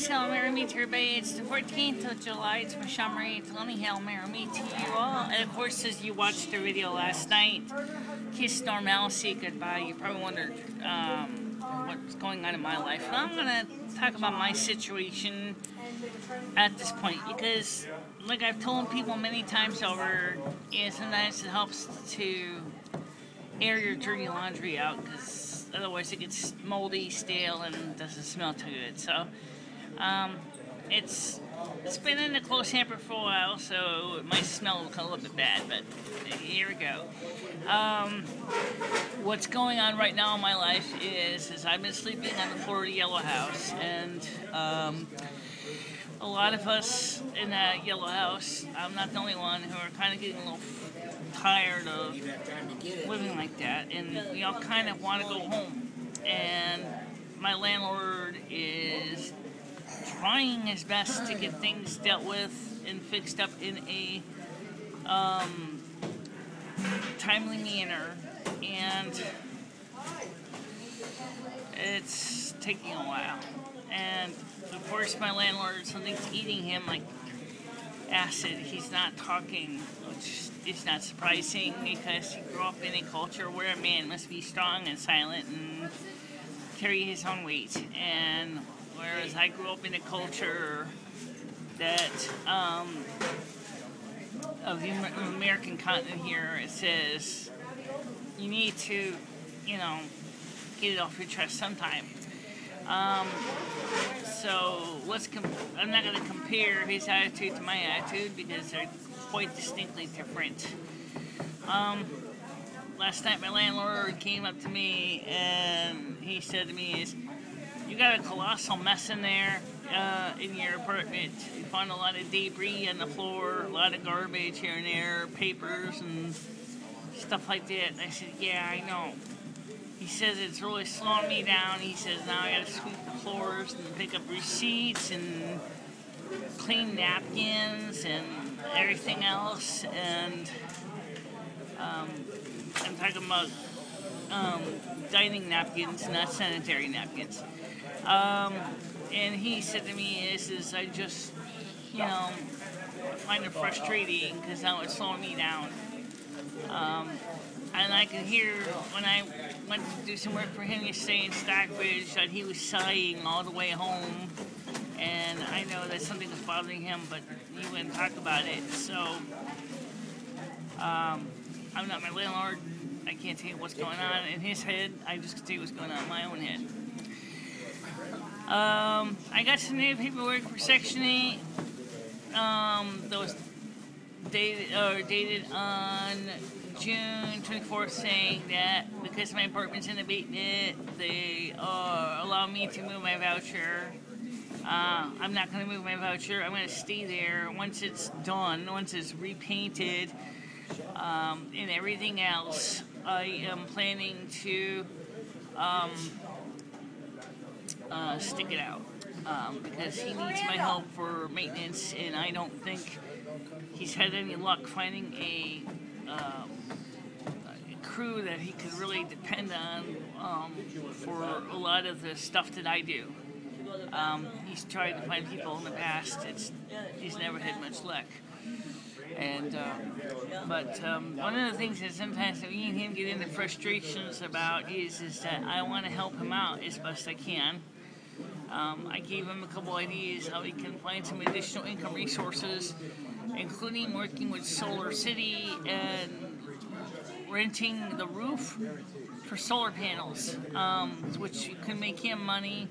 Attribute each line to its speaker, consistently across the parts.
Speaker 1: Yes, Hail Mary me to everybody. It's the 14th of July. It's MicheleMarieDalene. Hail Mary me to you all. And of course, as you watched the video last night, Kiss Normalcy Goodbye, you probably wondered what's going on in my life. Well, I'm going to talk about my situation at this point because, like I've told people many times over, sometimes it helps to air your dirty laundry out because otherwise it gets moldy, stale, and doesn't smell too good. So it's been in the clothes hamper for a while, so it might smell a little bit bad, but here we go. What's going on right now in my life is I've been sleeping on the floor of the yellow house, and a lot of us in that yellow house, I'm not the only one, who are kind of getting a little tired of living like that, and we all kind of want to go home. And my landlord is trying his best to get things dealt with and fixed up in a timely manner, and it's taking a while. And of course my landlord, something's eating him like acid. He's not talking, which is not surprising because he grew up in a culture where a man must be strong and silent and carry his own weight. And whereas I grew up in a culture that of the American continent here, it says you need to, get it off your chest sometime. So I'm not going to compare his attitude to my attitude because they're quite distinctly different. Last night my landlord came up to me and he said to me, "You got a colossal mess in there in your apartment. You found a lot of debris on the floor, a lot of garbage here and there, papers and stuff like that." And I said, "Yeah, I know." He says, "It's really slowing me down." He says, "Now I gotta sweep the floors and pick up receipts and clean napkins and everything else." And I'm talking about dining napkins, not sanitary napkins. And he said to me, I just, find it frustrating because now it's slowing me down. And I could hear when I went to do some work for him yesterday in Stockbridge that he was sighing all the way home. And I know that something was bothering him, but he wouldn't talk about it. So I'm not my landlord. I can't tell you what's going on in his head. I just can tell you what's going on in my own head. I got some new paperwork for Section 8 that was dated on June 24th, saying that because my apartment's in abatement, they allow me to move my voucher. I'm not going to move my voucher. I'm going to stay there once it's done, once it's repainted, and everything else. I am planning to stick it out because he needs my help for maintenance, and I don't think he's had any luck finding a crew that he could really depend on for a lot of the stuff that I do. He's tried to find people in the past. He's never had much luck. And but one of the things that sometimes me and him get into frustrations about is that I want to help him out as best I can. I gave him a couple ideas how he can find some additional income resources, including working with Solar City and renting the roof for solar panels, which can make him money.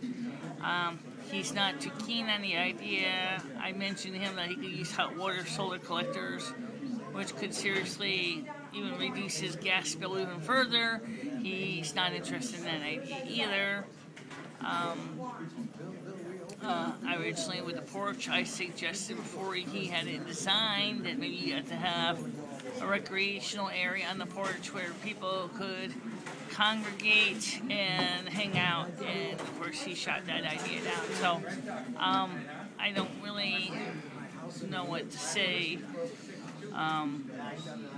Speaker 1: He's not too keen on the idea. I mentioned to him that he could use hot water solar collectors, which could seriously even reduce his gas bill even further. He's not interested in that idea either. Originally with the porch, I suggested before he had it designed that maybe you had to have a recreational area on the porch where people could congregate and hang out, and of course he shot that idea down. So I don't really know what to say, but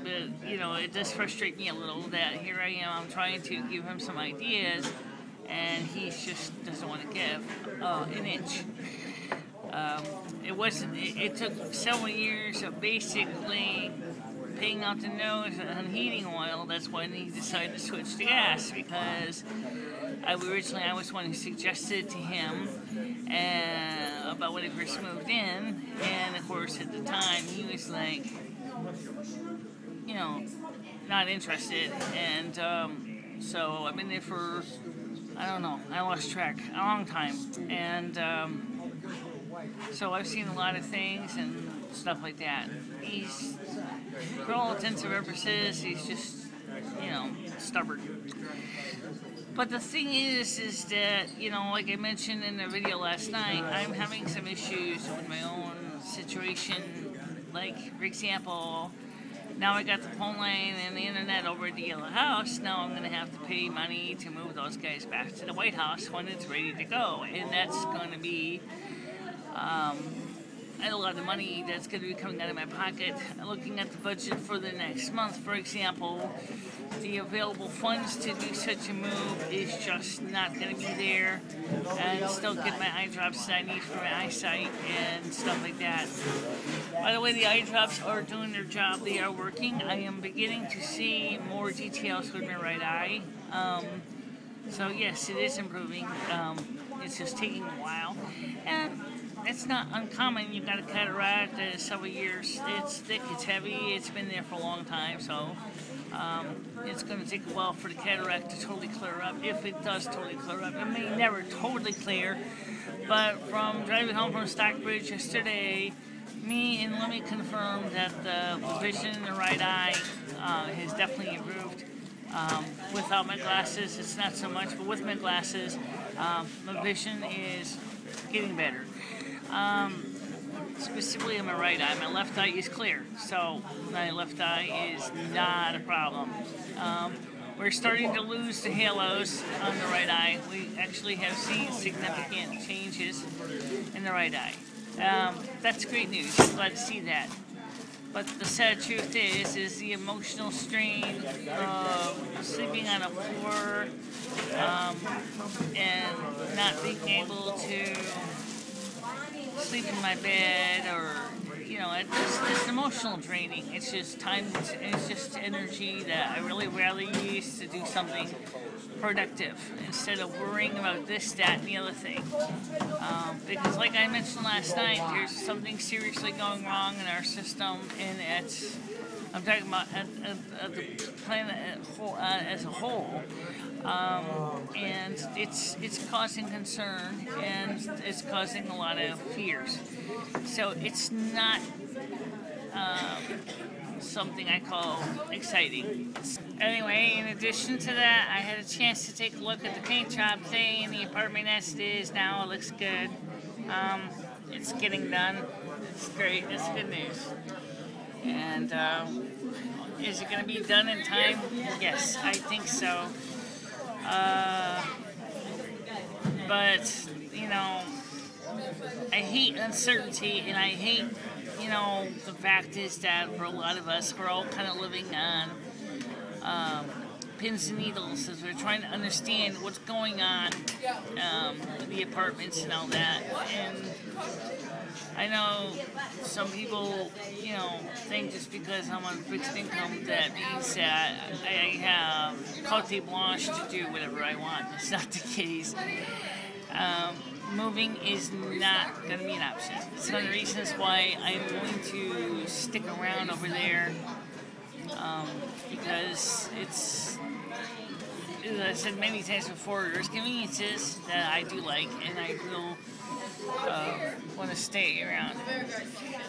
Speaker 1: it does frustrate me a little that here I am, I'm trying to give him some ideas and he just doesn't want to give an inch. it wasn't. It took several years of basically paying out the nose on heating oil. That's when he decided to switch to gas, because originally I was one who suggested to him about when he first moved in, and of course at the time he was like, you know, not interested, and so I've been there for, I don't know, I lost track, a long time, and so I've seen a lot of things and stuff like that. He's, for all intents and purposes, he's just, you know, stubborn. But the thing is that, you know, like I mentioned in the video last night, I'm having some issues with my own situation. Like, for example, now I got the phone line and the internet over at the Yellow House. Now I'm going to have to pay money to move those guys back to the White House when it's ready to go. And that's going to be a lot of money that's going to be coming out of my pocket. Looking at the budget for the next month, for example, the available funds to do such a move is just not going to be there, and still get my eye drops that I need for my eyesight and stuff like that. By the way, the eye drops are doing their job. They are working. I am beginning to see more details with my right eye. So yes, it is improving. It's just taking a while, and it's not uncommon. You've got a cataract several years. It's thick, it's heavy, it's been there for a long time, so it's going to take a while for the cataract to totally clear up. If it does totally clear up, it may never totally clear, but from driving home from Stockbridge yesterday, me and Lemmy confirmed that the vision in the right eye has definitely improved. Without my glasses, it's not so much, but with my glasses, my vision is getting better. Specifically in my right eye. My left eye is clear, so my left eye is not a problem. We're starting to lose the halos on the right eye. We actually have seen significant changes in the right eye. That's great news. I'm glad to see that. But the sad truth is the emotional strain of sleeping on a floor and not being able to sleep in my bed, or, you know, it's emotional draining. It's just time, it's just energy that I really rarely use to do something productive instead of worrying about this, that, and the other thing. Because like I mentioned last night, there's something seriously going wrong in our system, and it's, I'm talking about at the planet as a whole. And it's causing concern, and it's causing a lot of fears. So it's not something I call exciting. Anyway, in addition to that, I had a chance to take a look at the paint job thing in the apartment as it is now. It looks good. It's getting done. It's great. It's good news. And is it going to be done in time? Yes, I think so. But, you know, I hate uncertainty, and I hate, you know, the fact is that for a lot of us, we're all kind of living on pins and needles as we're trying to understand what's going on with the apartments and all that. And I know some people, you know, think just because I'm on fixed income that means that I have carte blanche to do whatever I want. That's not the case. Moving is not going to be an option. It's one of the reasons why I'm going to stick around over there, because it's, as I said many times before, there's conveniences that I do like, and I will want to stay around.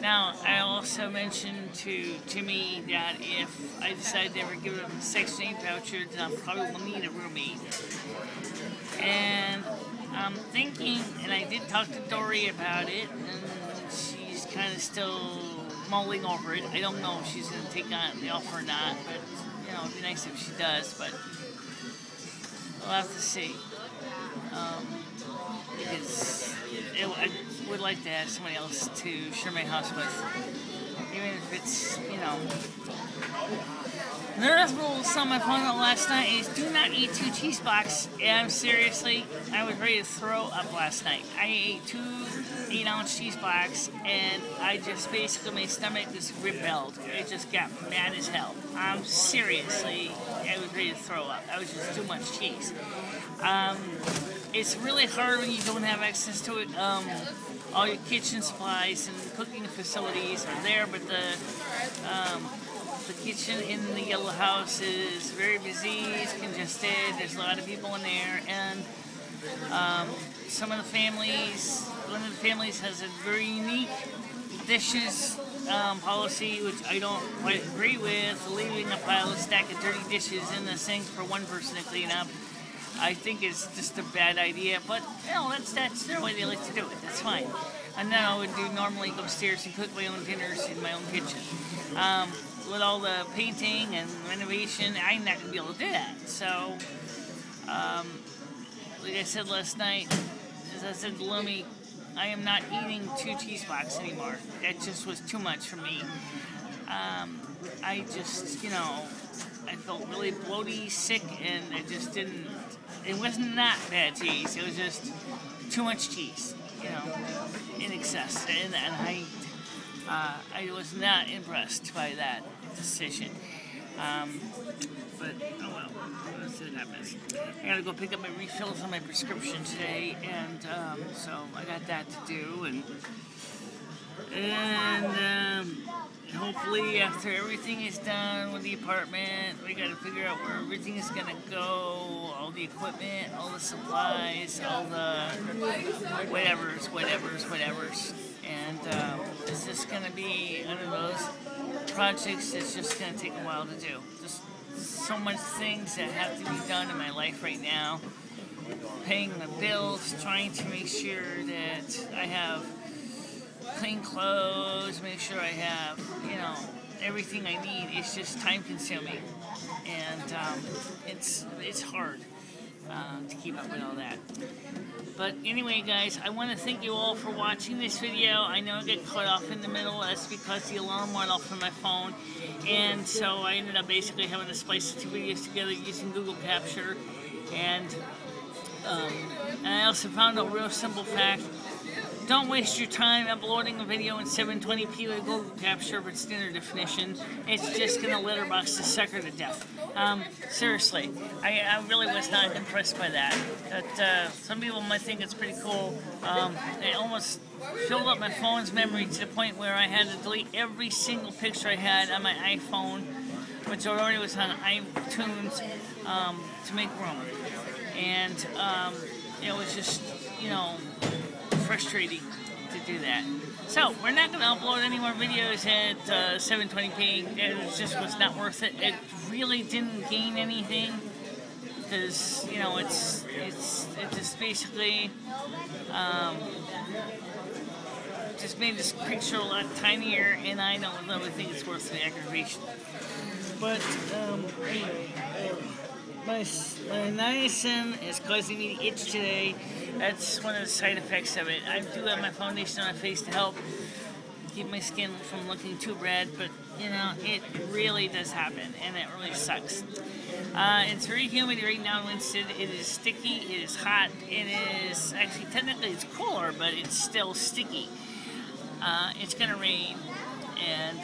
Speaker 1: Now, I also mentioned to Jimmy that if I decide to ever give him a Section 8 voucher, then I probably will need a roommate. And I'm thinking, and I did talk to Dory about it, and she's kind of still mulling over it. I don't know if she's going to take on the offer or not, but, you know, it'd be nice if she does, but we'll have to see. Because I would like to have somebody else to share my house with, even if it's, you know. Another rule on my phone last night is do not eat 2 cheese blocks. And seriously, I was ready to throw up last night. I ate 2 8-ounce cheese box, and I just basically, my stomach just rebelled. It just got mad as hell. Seriously, I was ready to throw up. That was just too much cheese. It's really hard when you don't have access to it. All your kitchen supplies and cooking facilities are there, but the kitchen in the Yellow House is very busy, it's congested, there's a lot of people in there, and some of the families, one of the families has a very unique dishes policy, which I don't quite agree with, leaving a stack of dirty dishes in the sink for one person to clean up. I think it's just a bad idea, but that's their way they like to do it. That's fine. And then I would normally go upstairs and cook my own dinners in my own kitchen. With all the painting and renovation, I'm not gonna be able to do that. So, like I said last night, as I said to Lummy, I am not eating 2 cheese boxes anymore. That just was too much for me. I just, I felt really bloaty, sick, and I just didn't. It was not bad cheese. It was just too much cheese, in excess, and I was not impressed by that decision. But oh well, let's see what happens. I gotta go pick up my refills on my prescription today, and so I got that to do, and hopefully after everything is done with the apartment, we gotta figure out where everything is gonna go, all the equipment, all the supplies, all the whatevers. And it's just gonna be one of those projects that's just gonna take a while to do. Just so much things that have to be done in my life right now. Paying the bills, trying to make sure that I have clean clothes, make sure I have, everything I need. It's just time consuming, and it's hard to keep up with all that. But anyway, guys, I want to thank you all for watching this video. I know I get cut off in the middle. That's because the alarm went off on my phone, and so I ended up basically having to splice the 2 videos together using Google Capture. And I also found a real simple fact. Don't waste your time uploading a video in 720p with Google Capture for standard definition. It's just going to letterbox the sucker to death. Seriously, I really was not impressed by that. But some people might think it's pretty cool. It almost filled up my phone's memory to the point where I had to delete every single picture I had on my iPhone, which already was on iTunes, to make room. And it was just, frustrating to do that. So, we're not going to upload any more videos at 720p. It just was not worth it. It really didn't gain anything because, it just basically just made this picture a lot tinier, and I don't really think it's worth the aggravation. But, anyway, my niacin is causing me to itch today. That's one of the side effects of it. I do have my foundation on my face to help keep my skin from looking too red, but it really does happen, and it really sucks. It's very humid right now in Winston. It is sticky, it is hot, it is actually technically it's cooler, but it's still sticky. It's gonna rain, and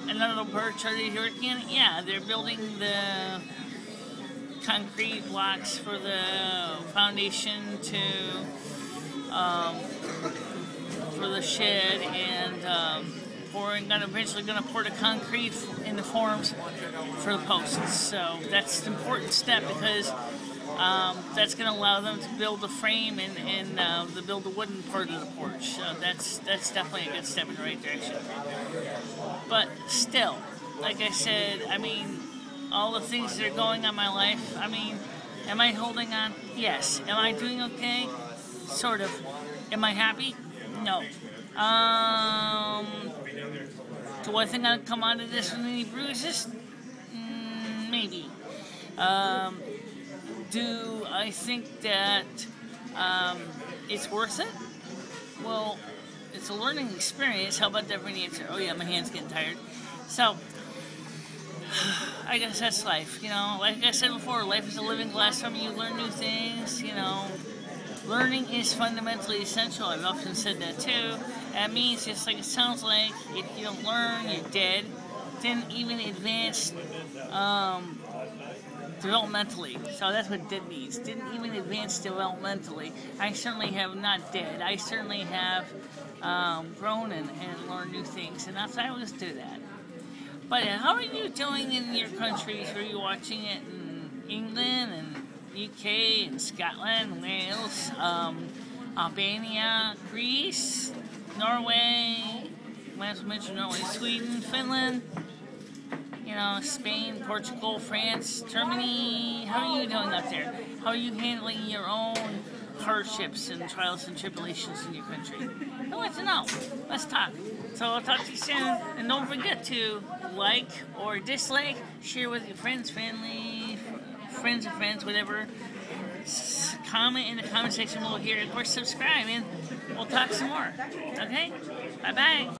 Speaker 1: another little birch. Are they working on it? Yeah, they're building the concrete blocks for the foundation for the shed, and eventually gonna pour the concrete in the forms for the posts. So that's an important step because that's gonna allow them to build the frame and to build the wooden part of the porch. So that's definitely a good step in the right direction. But still, like I said, all the things that are going on in my life, am I holding on? Yes. Am I doing okay? Sort of. Am I happy? No. Do I think I'll come out of this with any bruises? Maybe. Do I think that it's worth it? Well, it's a learning experience. How about that for an answer? Oh yeah, my hand's getting tired. So, I guess that's life, Like I said before, life is a living classroom. You learn new things, Learning is fundamentally essential. I've often said that too. That means, just like it sounds like, if you don't learn, you're dead. Didn't even advance developmentally. So that's what dead means. Didn't even advance developmentally. I certainly have not dead. I certainly have grown and learned new things, and that's why I always do that. But how are you doing in your countries? Are you watching it in England and UK and Scotland, Wales, Albania, Greece, Norway, might as well mention Norway, Sweden, Finland, you know, Spain, Portugal, France, Germany? How are you doing up there? How are you handling your own hardships and trials and tribulations in your country? I want to know. Let's talk. So I'll talk to you soon. And don't forget to like or dislike, share with your friends, family, friends of friends, whatever. Comment in the comment section below here. Of course, subscribe, and we'll talk some more. Okay? Bye-bye.